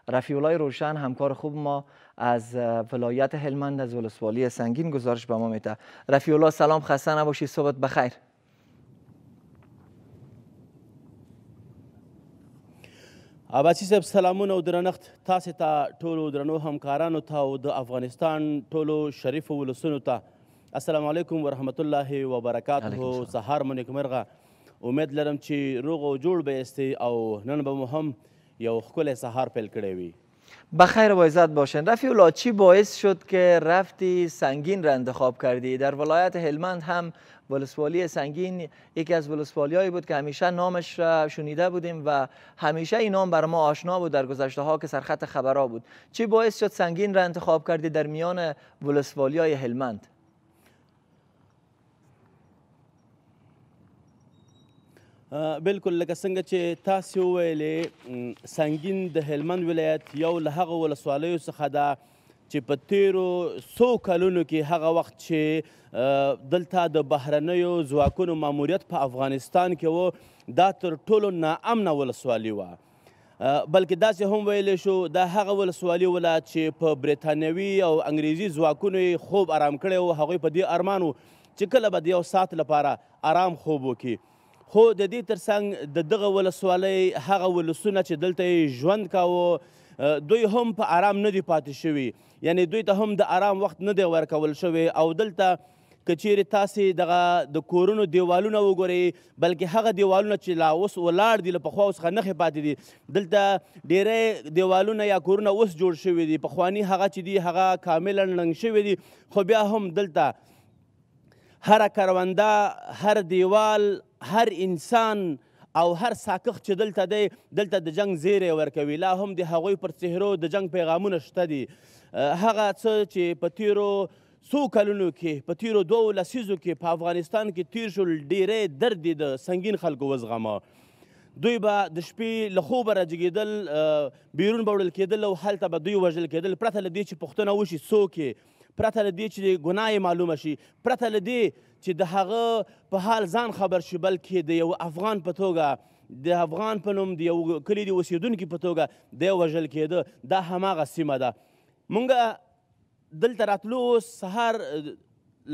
رفیع الله روشن همکار خوب ما از ولایت هلمند از ولسوالی سنگین گزارش به ما میده. رفیع الله سلام، خسته نباشی، صبحت بخیر. عباسی صاحب سلامونه او درنښت تاسې ته ټولو درنو همکارانو ته او د افغانستان ټولو شریفو ولسونو ته السلام علیکم ورحمت الله وبرکاته. سهار مو نیکمرغه. امید لرم چې روغ او جوړ به یستی او نن به مو هم یو ښکلی سهار پیل کړی وي. بخیر و عزت باشین. رفیع الله، چی باعث شد که رفتی سنگین را انتخاب کردی؟ در ولایت هلمند هم ولسوالی سنگین یکی از ولسوالی هایی بود که همیشه نامش را شنیده بودیم و همیشه این نام بر ما آشنا بود در گذشته ها که سرخط خبرها بود. چی باعث شد سنگین را انتخاب کردی در میان ولسوالی های هلمند؟ بالکل لکه څنګه چې تاسې وویلې سنگین د هلمند ولایت یو له هغه ولسوالیو څخه ده چې په تیرو څو کلونو کې هغه وخت چې دلته د بهرنیو ځواکونو ماموریت په افغانستان کې و دا تر ټولو ناامنه ولسوالي وه. بلکې داسې هم ویلی شو دا هغه ولسوالي وله چې په برټانوي او انګریزي ځواکونو یې خوب ارام کړی و. هغوی په دې ارمان و چې کله به د یو ساعت لپاره ارام خوب وکړي. خو د دې ترڅنګ د دغه ولسوالۍ هغه ولسونه چې دلته یې ژوند کاوه دوی هم په ارام نه دي پاتې شوي، یعنی دوی ته هم د ارام وخت نه دی ورکول شوی. او دلته که چیرې تاسې دغه د کورونو دیوالونه وګورئ، بلکې هغه دیوالونه چې لا اوس ولاړ دي له پخوا څخه نښې پاتې دي، دلته ډیری دیوالونه یا کورونه اوس جوړ شوي دي. پخواني هغه چې دي هغه کاملا ړنګ شوي دي، خو بیا هم دلته هر کرونده، هر دیوال، هر انسان او هر ساکښ چې دلته دی دلته د جنگ زیری ورکوي. لا هم د هغوی پر څهرو د جنگ پیغامونه شته دي. هغه څه چې په تیرو څو کلونو کې په تیرو 2 لسیزو کې په افغانستان کې تیر شول ډیری درد یې د سنګین خلکو وزغمه. دوی به د شپې له خوبه راجګېدل، بیرون به وړل کېدل او هلته به دوی وژل کېدل، پرته له دې چې پوښتنه وشي څوک یې، پرته له دې چې ګناه یې معلومه شي، پرته له دې چې د هغه په حال ځان خبر شي، بلکې د یو افغان په توګه، د افغان په نوم د یو کلي د اوسېدونکي په توګه دی وژل کېده. دا هماغه سیمه ده. مونږ دلته راتلو سهار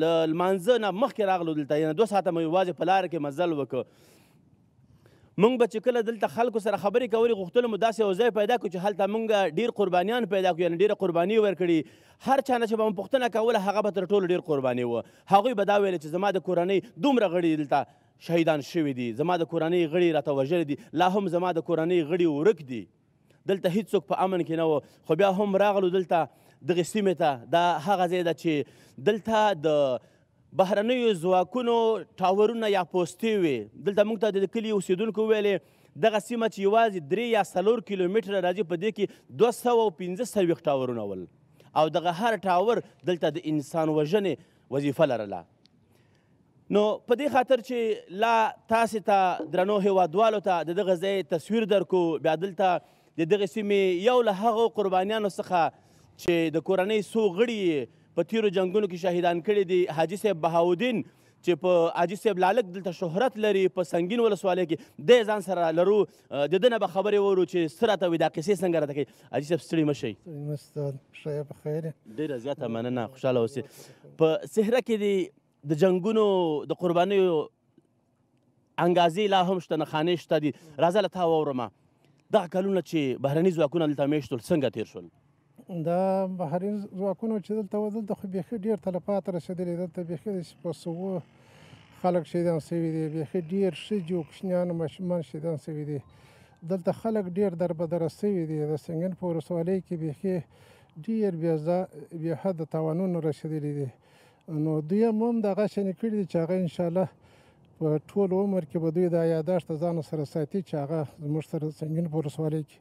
له لمانځه نه مخکې راغلو دلته، یعنې 2 ساعته مو یوازې په لاره کې مزل وکړ. مونږ به چې کله دلته خلکو سره خبرې کولې غوښتلو مو داسې یو ځای پیدا کړو چې هلته مونږ ډېر قربانیان پیدا کړو، یعنې ډېره قرباني ورکړي. هر چا نه چې به مو پوښتنه کوله هغه به تر ټولو ډېر قرباني وه. هغوی به دا ویلې چې زما د کورنۍ دومره غړي دلته شهیدان شوي دي، زما د کورنۍ غړي راته وژلي دي، لا هم زما د کورنۍ غړي ورک دي. دلته هیڅوک په امن کې نه و، خو بیا هم راغلو دلته دغې سیمې ته. دا هغه ځای ده چې دلته د بهرنیو ځواکونو ټاورونه یا پوستې وې. دلته موږ ته د کلي اوسېدونکو وویلې دغه سیمه چې یوازې 3 یا 4 کیلومتره راځي په دې کې 215 ټاورونه ول، او دغه هر ټاور دلته د انسان وژنې وظیفه لرله. نو په دې خاطر چې لا تاسې ته درنو هیوادوالو ته د دغه ځای تصویر درکو، بیا دلته د دغې سیمې یو له هغو قربانیانو څخه چې د کورنۍ څو غړي په تیرو جنګونو کې شهیدان کړي دي، حاجي صاحب بهاودین چې په حاجي صاحب لالک دلته شهرت لري په سنګین ولسوالۍ کې، دی ځان سره لرو. د ده نه به خبرې وورو چې څه راته وایي، دا قصې څنګه راته کوي. حاجي صاحب ستړي مه شئ. ډېره زیاته مننه، خوشحاله اوسئ. په صحرا کې د جنګونو د قربانیو انګازې لا هم شته، نښانې شته دي. راځه له تا واورمه دغه کلونه چې بهرني ځواکونه دلته میشتول څنګه تېر شول؟ دا بهرني ځواکونو چې دلته و دلته خو بیخي ډېر تلفات رسېدلي، دلته بیخي په سوو خلک شهیدان سوي دي، بیخي ډېر ښځې او کوچنیان ماشومان شهیدان سوي دي. دلته خلک ډېر دربدره سوي دي. د سنګین په ولسوالۍ کې بیخي ډېر بې حده تاوانونه رسېدلي دي. نو دوی هم دغه شانې کړي دي چې هغه انشاءالله په ټول عمر کې به دوی دا یاداشت د ځان سره ساتي چې هغه زموږ سره سنګین په ولسوالۍ کې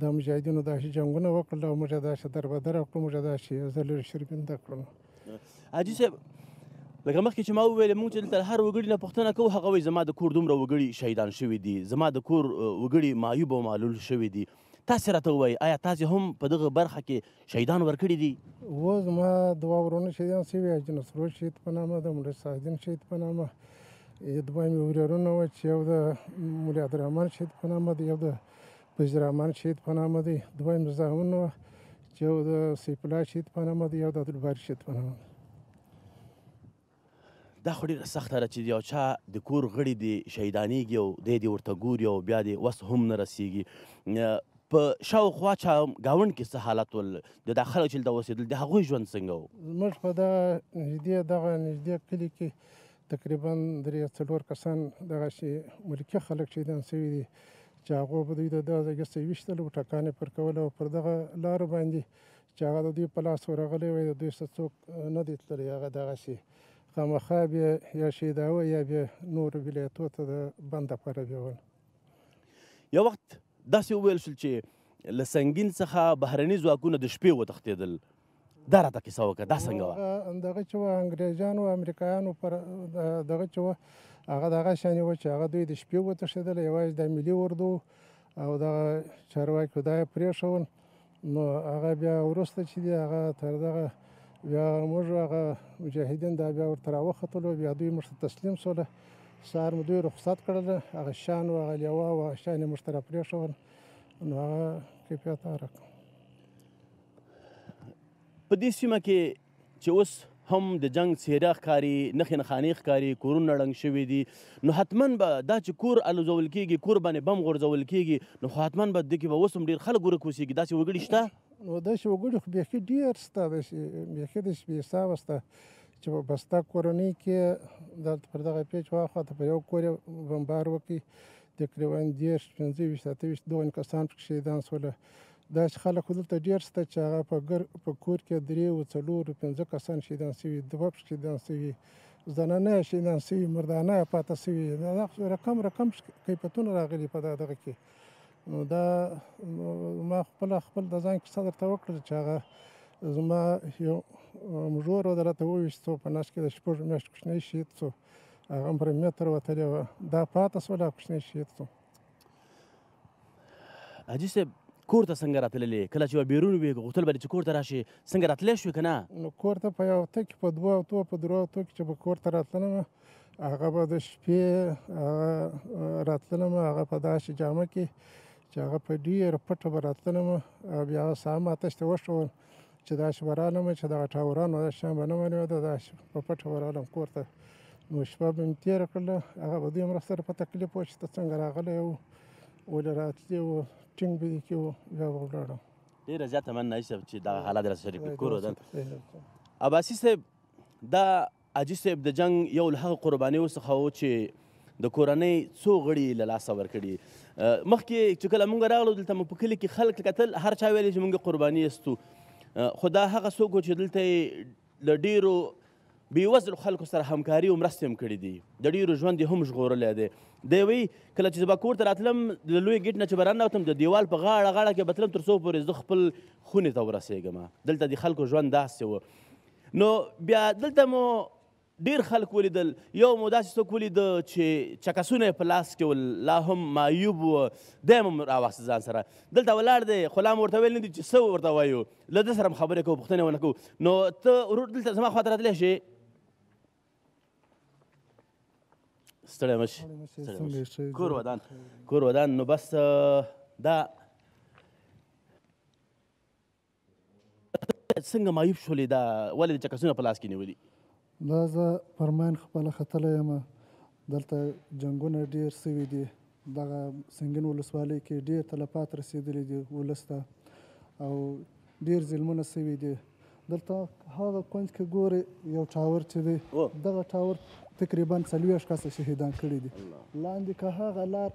د مجاهدینو داسې جنګونه وکړل او موږ یې داسې دربدره کړو، موږ یې داسې ذلیل شرمنده کړو. حاجي صاحب لکه مخکې چې ما وویلې موږ چې دلته هر وګړي نه پوښتنه کوو، هغه وایي زما د کور دومره وګړي شهیدان شوي دي، زما د کور وګړي معیوب او معلول شوي دي. تاسې راته ووایئ آیا تاسې هم په دغه برخه کې شهیدان ورکړي دي؟ و زما دوه ورونه شهیدان شوي، حاجي نصرالله شهید په نامه، د ملا صاحبدین شهید په نامه، دوه مې ورورونه وه چې یو د ملا عبدالرحمن شهید په نامه، یو د وزیر امان شهید په نامه دی، دویم زامن وه چې یو د سیف الله شهید په نامه دی، یو د عبدالباري شهید په نامه دی. دا خو ډېره سخته ده چې یو چا د کور غړي دې شهیدانېږي او دی دې ورته ګوري او بیا دې وس هم نه رسېږي. په شاوخوا چا ګاونډ کې څه حالت ول؟ د دا خلک چې دلته اوسېدل د هغوی ژوند څنګه و؟ زموږ په دغه نږدې کلي کې تقریبا 3-4 کسان دغسې ملکي خلک شهیدان سوي دي چې هغو به دوی د دغه ځایه څه ویشتل او ټکان یې پر کول او پر دغه لارو باندې چې هغه د دوی په لاس ورغلی وای د دوی څه څوک نه دی تللی، هغه دغسې خامخا بیا یا شهیداوه یا بیا نورو ولایتو ته د بند لپاره بیول. یو وخت داسې وویل شول چې له سنګین څخه بهرني ځواکونه د شپې وتښتېدل. دا راته کیسه وکړه، دا څنګه وه؟ دغه چې وه انګریزانو امریکایانو پر دغه چې وه هغه دغه شانې وه چې هغه دوی د شپې وتښتېدل، یوازې د ملي اردو او دغه چارواکو دا یې پرېښول. نو هغه بیا وروسته چې دی هغه تر دغه بیا موږ هغه مجاهدین دا بیا ورته راوختلو، بیا دوی موږ ته تسلیم سوله. سهار مو دوی رخصت کړله، هغه شیان و هغه لیوه و هغه شیان یې موږ ته راپرېښول. نو هغه کیفیت هغه په دې سیمه کې چې اوس هم د جنگ څېره ښکاري، نښې نښانې ښکاري، کورونه ړنګ شوي دي، نو حتما به دا چې کور الوزول کېږي، کور باندې بم غورځول کېږي، نو خو حتما به دې کې به اوس هم ډېر خلک ورک اوسېږي. داسې وګړي شته؟ نو داسې وګړي خو بیخي ډېر شته، بیخي داسې بې حسابه شته چې په بسته کورنۍ کې دلته پر دغه پیچ واخواته په یو کور یې بمبار وکړي، تقریبا 10 15 28 2 کسان پکې شهیدان شوله. داسې خلک خو دلته ډېر شته چې هغه په کور کې 3 4 5 کسان شهیدان شوي، 2 پکې شهیدان شوي، زنانه یې شهیدان شوي، مردانه یې پاتې شوي. رقم کیفیتونه راغلي په دغه کې. نو دا ما خپل د ځان کیسه درته وکړله چې هغه زما یو ورور و راته وویشت څو په نس کې د 6 میاشتو کوچنی شهید شو، هغه هم پر متر وتلې وه، دا پاتې شوله کوچنی شهید شو. حاجي صاحب کور ته څنګه راتللې؟ کله چې بیرون وې غوښتل به دې چې کور ته راشې، څنګه راتلی شوې که نه؟ نو کور ته په یو هفته کې په 2 هفتو په 3 هفتو کې چې به کور ته راتللم، هغه به د شپې راتللم، هغه په داسې جامه کې چې هغه په ډېره پټه به راتللم او بیا هغه ساعت ماته ته وښول چې داسې به رالم چې دغه ټاورانو داسې شیان به نه معلومېده، داسې په پټه به رالم کور ته. نو شپه به مې تېره کړله، هغه به دوی هم راسره په تکلیف وه چې ته څنګه راغلی وو، ولې راتلې وو، ټینګ به دې کې وو، بیا به ولاړم. ډېره زیاته مننه حاجي صاحب چې دغه حالات دې راسره شریک کړي. کور ودان عباسي صاحب، دا حاجي صاحب د جنګ یو له هغه قربانیو څخه و چې د کورنۍ څو غړي له لاسه ورکړي. مخکې چې کله مونږ راغلو دلته مو په کلي کې خلک کتل، هر چا ویلې چې مونږ قرباني یستو، خو دا هغه څوک و چې دلته یې له ډېرو بېوزلو خلکو سره همکاري او مرستې هم کړي دي، د ډېرو ژوند یې هم ژغورلی دی. دی وایي کله چې زه به کور ته راتلم د لوی ګیټ نه چې به راننوتم د دیوال په غاړه کې به تلم تر څو پورې زه خپل خونې ته ورسېږم. دلته د خلکو ژوند داسې و. نو بیا دلته مو ډېر خلک ولیدل، یو مو داسې څوک ولیده چې چکسونه یې په لاس کې ول، لا هم معیوب و، دی هم راواخیسته ځان سره، دلته ولاړ دی، خو لا مو ورته ویل نه دي چې څه ورته وایو، له ده سره هم خبرې کوو، پوښتنې ونه کوو. نو ته ورور دلته زما خواته راتلی شې؟ ستړی مه شي، کور ودان کور ودان. نو بس دا څنګه معیوب شولې؟ دا ولې د چکسونه په لاس کې نیولي؟ دا زه پرماین خپله ختلی یم، دلته جنګونه ډېر سوي دي، دغه سنګین ولسوالۍ کې ډېر تلفات رسېدلي دي ولس ته او ډېر ظلمونه سوي دي. دلته هغه کونج کې ګورې یو ټاور چې دی، دغه ټاور تقریبا 40 کسه شهیدان کړي دي. لاندې که هغه لار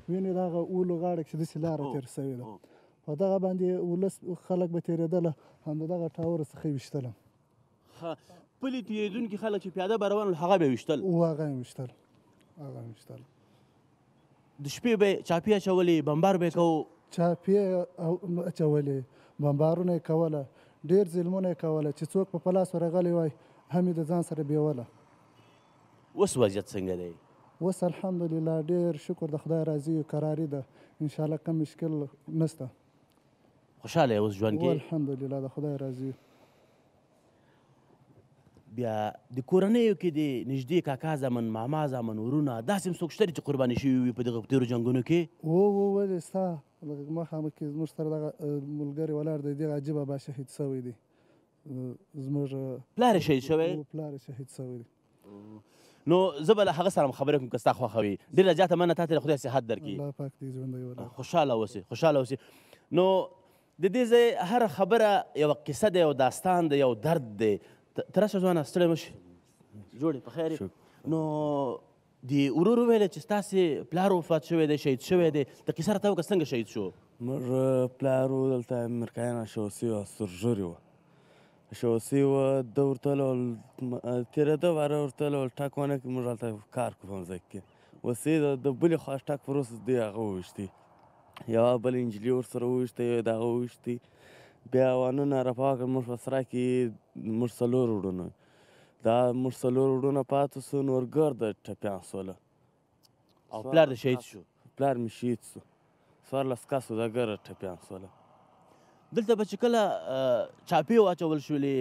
وینې د هغه اولو غاړه کې چې داسې لاره تېره سوې ده، په دغه باندې ولس خلک به تېرېدله، هم د دغه ټاور څخه یې ویشتله. پلي تېرېدونکي خلک چې پیاده به روان ول هغه به یې ویشتل؟ هغه یې ویشتل، هغه یې ویشتل. د شپې به یې چاپې اچولې، بمبار به یې کوو؟ چاپې اچولې، بمبارونه یې کوله، ډېر ظلمونه یې کوله چې څوک په لاس ورغلی وای هم یې د ځان سره بیوله. اوس وضعیت څنګه دی؟ اوس الحمدلله ډېر شکر د خدای راضي کراري ده، انشاءالله کم مشکل نشته، خوشحاله یې اوس ژوند کې؟ الحمدلله د خدای راضي. بیا د کورنیو کې د نږدې کاکا زامن، ماما زامن، ورونه داسې هم څوک شته چې قرباني شوي وي په دغه تېرو جنګونو کې؟ ولې ستا مخامخ کې زموږ سره دغه ملګری ولاړ دی دغه عجیبه با شهید شوی دی زموږ پلار یې شهید شوی پلار یې شهید شوی دی نو زه به له هغه سره خبرې کوم که ستا خوښه وي ډېره زیاته مننه تا ته د خدای صحت درکړي الله پاک دې ژوندی ولري خوشحاله اوسې خوشحاله اوسې نو د دې ځای هره خبره یوه قصه دی یو داستان دی یو درد دی ته راشه ځوانه ستړی مه شي جوړې په خیر نو د ورور وویلې چې ستاسې پلار وفات شوی دی شهید شوی دی د قصه راته وکړه څنګه شهید شو موږ پلار و دلته امریکایان شوسي وه سرژوري وه شوسي وه ده ورته ویل تېرېده واره ورته ویل ټک ونه کړي موږ هلته کار کوو په مځکه کې وسې د بلې خوا ټک پر اوس دی هغه وویشتي یوه بله انجلي ورسره وویشته یو د هغه وویشتي بیا وانونه رفاه کړل موږ په سرای کې موږ څلور وروڼه دا موږ څلور وروڼه پاتې سو نور ګرده ټپیان سوله او پلار دې شهید شو پلار مې شهید سو 14 کسو دا ګرده ټپیان سوله دلته به چې کله چاپې واچول شولې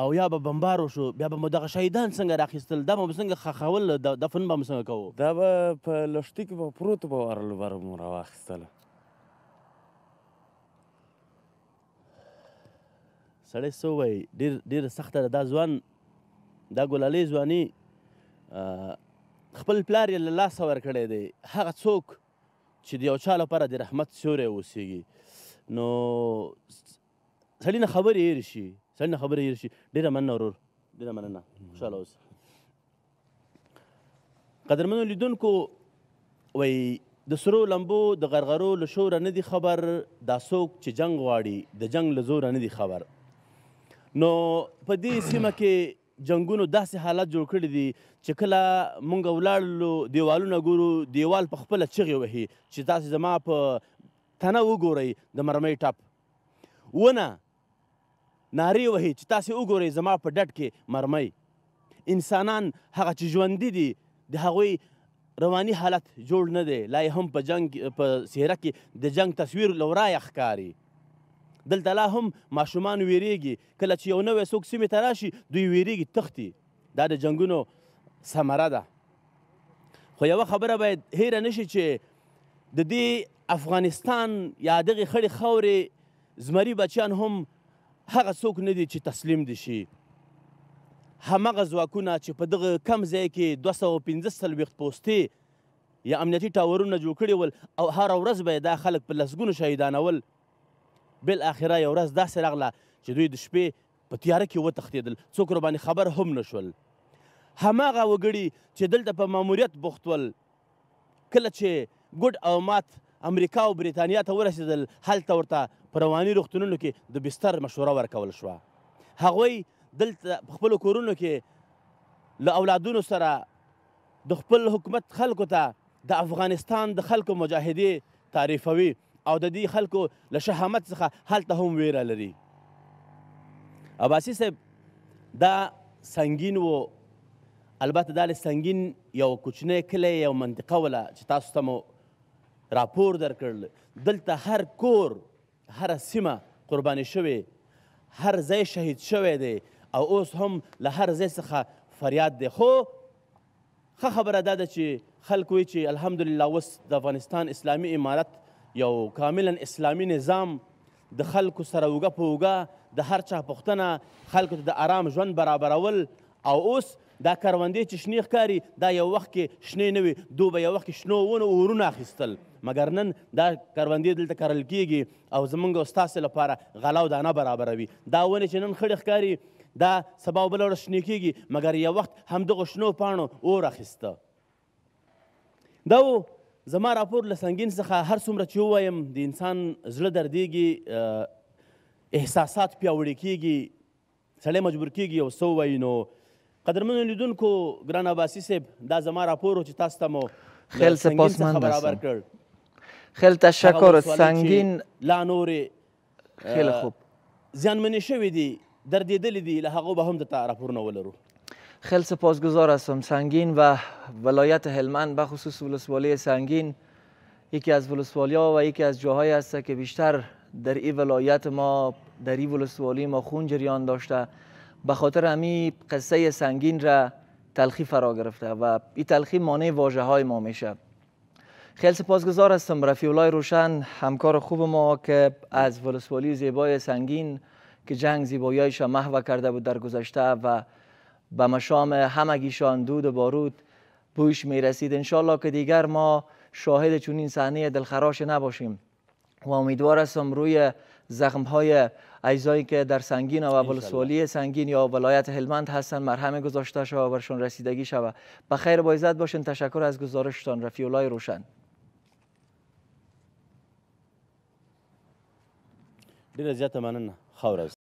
او یا به بمبار وشو بیا به مو دغه شهیدان څنګه راخیستل دا به مو څنګه ښخول دفن به مو څنګه کوو دا به په لښتي کې به پروتو به ورلو بره مو راواخیستله سړی څه ووایي ډېره سخته ده دا ځوان دا ګلالۍ ځواني خپل پلار یې له لاسه ورکړی دی هغه څوک چې د یو چا لپاره د رحمت سیوری اوسېږي نو سړي نه خبرې هېرې شي ډېره مننه ورور ډېره مننه خوشحاله اوسه قدرمنو لیدونکو وایي د سرو لمبو د غرغرو له شوره نه دی خبر دا څوک چې جنګ غواړي د جنګ له زوره نه دی خبر نو په دې سیمه کې جنګونو داسې حالت جوړ کړي دي چې کله مونږ ولاړلو دیوالونه ګورو دیوال په خپله چغې وهي چې تاسې زما په تنه وګورئ د مرمۍ ټپ ونه نارې وهي چې تاسې وګورئ زما په ډډ کې مرمۍ انسانان هغه چې ژوندي دي د هغوی رواني حالت جوړ نه دی لا یې هم په جنګ په څهره کې د جنګ تصویر له ورایه ښکاري دلته لا هم ماشومان ویریږي کله چې یو نوی څوک سیمې ته راشي دوی ویریږي تښتي دا د جنګونو ثمره ده خو یوه خبره باید هیره نشي چې د دې افغانستان یا دغې خړې خاورې زمري بچیان هم هغه څوک نه دي چې تسلیم دي شي همغه ځواکونه چې په دغه کم ځای کې 215 پوستې یا امنیتي ټاورونه جوړ کړي ول او هره ورځ به دا خلک په لسګونو شهیدانول بالاخره یو ورځ داسې راغله چې دوی د شپې په تیاره کې وتښتېدل څوک ورباندې خبر هم نه شول هماغه وګړي چې دلته په ماموریت بوخت ول کله چې ګډ او مات امریکا او بریتانیا ته ورسېدل هلته ورته په رواني روغتونونو کې د بستر مشوره ورکول شوه هغوی دلته په خپلو کورونو کې له اولادونو سره د خپل حکومت خلکو ته د افغانستان د خلکو مجاهدې تعریفوي او د دې خلکو له شهامت څخه هلته هم ویره لري عباسي صاحب دا سنګین و البته دا له سنګین یو کوچنی کلی یو منطقه وله چې تاسو ته مو راپور درکړل دلته هر کور هره سیمه قرباني شوې هر ځای شهید شوی دی او اوس هم له هر ځای څخه فریاد دی خو ښه خبره دا ده چې خلک وایي چې الحمدلله اوس د افغانستان اسلامي امارت یو کاملا اسلامي نظام د خلکو سره اوږه په اوږه د هر چا پوښتنه خلکو ته د آرام ژوند برابرول او اوس دا کروندې چې شنې ښکاري دا یو وخت کې شنې نه وي دوی به یو وخت کې شنو ونو اورونه اخیستل مګر نن دا کروندې دلته کرل کیږي او زمونږ او ستاسې لپاره غله او دانه برابروي دا ونې چې نن خړې ښکاري دا سبا او بله ورځ شنې کیږي مګر یو وخت همدغو شنو پاڼو اور اخیسته دا و زما راپور له سنګین څخه هر څومره چې ووایم د انسان زړه دردیږي احساسات پیاوړي کیږي سړی مجبور کیږي یو څه ووایي نو قدرمنو لیدونکو ګران عباسي صاحب دا زما راپور و چې تاسو ته مو خیلی سپاسمند هستم خیلی تشکر سنگین لا نورې خیلی خوب زیانمنې شوي دي دردېدلي دي له هغو به هم درته راپورونه ولرو خیلی سپاسگزار هستم سنگین و ولایت هلمند بخصوص ولسوالی سنگین یکی از ولسوالی ها و یکی از جاهایی است که بیشتر در این ولایت ما در این ولسوالی ما خون جریان داشته به خاطر همین قصه سنگین را تلخی فرا گرفته و این تلخی مانع واژه های ما میشه خیلی سپاسگزار هستم رفیع الله روشن، همکار خوب ما که از ولسوالی زیبای سنگین که جنگ زیباییش محو کرده بود در گذشته و به مشام همگیشان دود و بارود بویش می رسید. انشالله که دیگر ما شاهد چنین صحنه دلخراش نباشیم و امیدوار هستم روی زخم‌های اجزایی که در سنگین و ولسوالی سنگین یا ولایت هلمند هستند مرهم گذاشته شود و برشان رسیدگی شود. بخیر با عزت باشین. تشکر از گزارشتان رفیع الله روشن. ډیره زیاته مننه. ښه ورځ.